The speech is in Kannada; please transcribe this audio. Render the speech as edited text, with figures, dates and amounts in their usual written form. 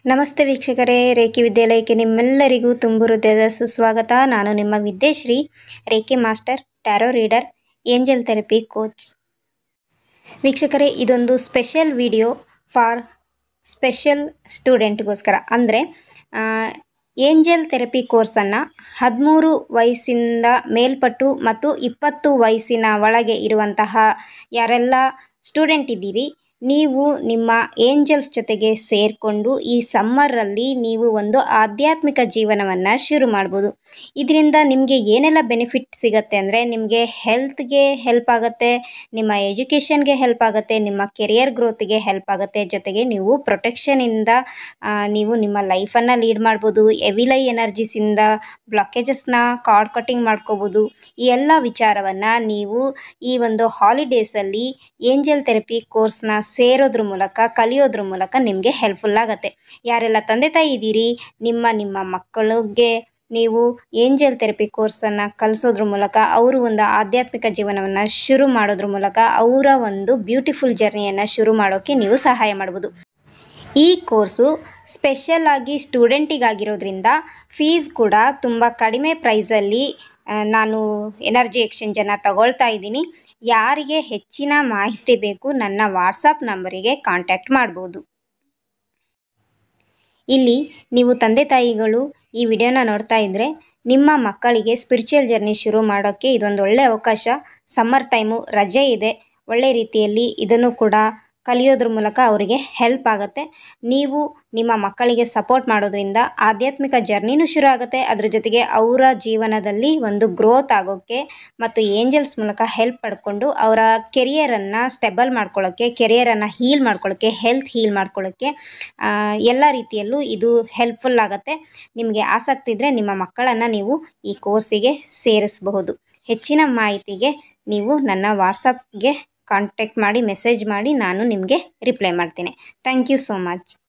ನಮಸ್ತೆ ವೀಕ್ಷಕರೇ, ರೇಖಿ ವಿದ್ಯಾಲಯಕ್ಕೆ ನಿಮ್ಮೆಲ್ಲರಿಗೂ ತುಂಬು ಹೃದಯದ ಸುಸ್ವಾಗತ. ನಾನು ನಿಮ್ಮ Vidyashree, reiki master, tarot reader, angel therapy coach. ವೀಕ್ಷಕರೇ, ಇದೊಂದು ಸ್ಪೆಷಲ್ ವಿಡಿಯೋ ಫಾರ್ ಸ್ಪೆಷಲ್ ಸ್ಟೂಡೆಂಟ್ಗೋಸ್ಕರ. ಅಂದರೆ ಏಂಜಲ್ ಥೆರಪಿ ಕೋರ್ಸನ್ನು 13 ವಯಸ್ಸಿಂದ ಮೇಲ್ಪಟ್ಟು ಮತ್ತು 20 ವಯಸ್ಸಿನ ಒಳಗೆ ಇರುವಂತಹ ಯಾರೆಲ್ಲ ಸ್ಟೂಡೆಂಟ್ ಇದ್ದೀರಿ, ನೀವು ನಿಮ್ಮ ಏಂಜಲ್ಸ್ ಜೊತೆಗೆ ಸೇರಿಕೊಂಡು ಈ ಸಮ್ಮರಲ್ಲಿ ನೀವು ಒಂದು ಆಧ್ಯಾತ್ಮಿಕ ಜೀವನವನ್ನು ಶುರು ಮಾಡ್ಬೋದು. ಇದರಿಂದ ನಿಮಗೆ ಏನೆಲ್ಲ ಬೆನಿಫಿಟ್ ಸಿಗುತ್ತೆ ಅಂದರೆ, ನಿಮಗೆ ಹೆಲ್ತ್ಗೆ ಹೆಲ್ಪ್ ಆಗುತ್ತೆ, ನಿಮ್ಮ ಎಜುಕೇಷನ್ಗೆ ಹೆಲ್ಪ್ ಆಗುತ್ತೆ, ನಿಮ್ಮ ಕೆರಿಯರ್ ಗ್ರೋತ್ಗೆ ಹೆಲ್ಪ್ ಆಗುತ್ತೆ. ಜೊತೆಗೆ ನೀವು ಪ್ರೊಟೆಕ್ಷನಿಂದ ನೀವು ನಿಮ್ಮ ಲೈಫನ್ನು ಲೀಡ್ ಮಾಡ್ಬೋದು. ಎವಿಲೈ ಎನರ್ಜೀಸಿಂದ ಬ್ಲಾಕೇಜಸ್ನ ಕಾರ್ಡ್ ಕಟ್ಟಿಂಗ್ ಮಾಡ್ಕೋಬೋದು. ಈ ಎಲ್ಲ ವಿಚಾರವನ್ನು ನೀವು ಈ ಒಂದು ಹಾಲಿಡೇಸಲ್ಲಿ ಏಂಜಲ್ ಥೆರಪಿ ಕೋರ್ಸ್ನ ಸೇರೋದ್ರ ಮೂಲಕ, ಕಲಿಯೋದ್ರ ಮೂಲಕ ನಿಮಗೆ ಹೆಲ್ಪ್ಫುಲ್ ಆಗುತ್ತೆ. ಯಾರೆಲ್ಲ ತಂದೆ ತಾಯಿ ಇದ್ದೀರಿ, ನಿಮ್ಮ ಮಕ್ಕಳಿಗೆ ನೀವು ಏಂಜಲ್ ಥೆರಪಿ ಕೋರ್ಸನ್ನು ಕಲಿಸೋದ್ರ ಮೂಲಕ ಅವರು ಒಂದು ಆಧ್ಯಾತ್ಮಿಕ ಜೀವನವನ್ನು ಶುರು ಮಾಡೋದ್ರ ಮೂಲಕ ಅವರ ಒಂದು ಬ್ಯೂಟಿಫುಲ್ ಜರ್ನಿಯನ್ನು ಶುರು ಮಾಡೋಕ್ಕೆ ನೀವು ಸಹಾಯ ಮಾಡ್ಬೋದು. ಈ ಕೋರ್ಸು ಸ್ಪೆಷಲ್ ಆಗಿ ಸ್ಟೂಡೆಂಟಿಗಾಗಿರೋದ್ರಿಂದ ಫೀಸ್ ಕೂಡ ತುಂಬ ಕಡಿಮೆ ಪ್ರೈಸಲ್ಲಿ ನಾನು ಎನರ್ಜಿ ಎಕ್ಸ್ಚೇಂಜನ್ನು ತಗೊಳ್ತಾ ಇದ್ದೀನಿ. ಯಾರಿಗೆ ಹೆಚ್ಚಿನ ಮಾಹಿತಿ ಬೇಕು ನನ್ನ ವಾಟ್ಸಪ್ ನಂಬರಿಗೆ ಕಾಂಟ್ಯಾಕ್ಟ್ ಮಾಡ್ಬೋದು. ಇಲ್ಲಿ ನೀವು ತಂದೆ ತಾಯಿಗಳು ಈ ವಿಡಿಯೋನ ನೋಡ್ತಾ ಇದ್ದರೆ, ನಿಮ್ಮ ಮಕ್ಕಳಿಗೆ ಸ್ಪಿರಿಚುವಲ್ ಜರ್ನಿ ಶುರು ಮಾಡೋಕ್ಕೆ ಇದೊಂದು ಒಳ್ಳೆಯ ಅವಕಾಶ. ಸಮ್ಮರ್ ಟೈಮು, ರಜೆ ಇದೆ, ಒಳ್ಳೆ ರೀತಿಯಲ್ಲಿ ಇದನ್ನು ಕೂಡ ಕಲಿಯೋದ್ರ ಮೂಲಕ ಅವರಿಗೆ ಹೆಲ್ಪ್ ಆಗುತ್ತೆ. ನೀವು ನಿಮ್ಮ ಮಕ್ಕಳಿಗೆ ಸಪೋರ್ಟ್ ಮಾಡೋದ್ರಿಂದ ಆಧ್ಯಾತ್ಮಿಕ ಜರ್ನಿನೂ ಶುರು ಆಗುತ್ತೆ. ಅದ್ರ ಜೊತೆಗೆ ಅವರ ಜೀವನದಲ್ಲಿ ಒಂದು ಗ್ರೋತ್ ಆಗೋಕ್ಕೆ ಮತ್ತು ಏಂಜಲ್ಸ್ ಮೂಲಕ ಹೆಲ್ಪ್ ಪಡ್ಕೊಂಡು ಅವರ ಕೆರಿಯರನ್ನು ಸ್ಟೆಬಲ್ ಮಾಡ್ಕೊಳ್ಳೋಕ್ಕೆ, ಕೆರಿಯರನ್ನು ಹೀಲ್ ಮಾಡ್ಕೊಳ್ಳೋಕ್ಕೆ, ಹೆಲ್ತ್ ಹೀಲ್ ಮಾಡ್ಕೊಳ್ಳೋಕ್ಕೆ ಎಲ್ಲ ರೀತಿಯಲ್ಲೂ ಇದು ಹೆಲ್ಪ್ಫುಲ್ ಆಗುತ್ತೆ. ನಿಮಗೆ ಆಸಕ್ತಿ ಇದ್ದರೆ ನಿಮ್ಮ ಮಕ್ಕಳನ್ನು ನೀವು ಈ ಕೋರ್ಸಿಗೆ ಸೇರಿಸಬಹುದು. ಹೆಚ್ಚಿನ ಮಾಹಿತಿಗೆ ನೀವು ನನ್ನ ವಾಟ್ಸಪ್ಗೆ ಕಾಂಟ್ಯಾಕ್ಟ್ ಮಾಡಿ, ಮೆಸೇಜ್ ಮಾಡಿ, ನಾನು ನಿಮಗೆ ರಿಪ್ಲೈ ಮಾಡ್ತೀನಿ. Thank you so much.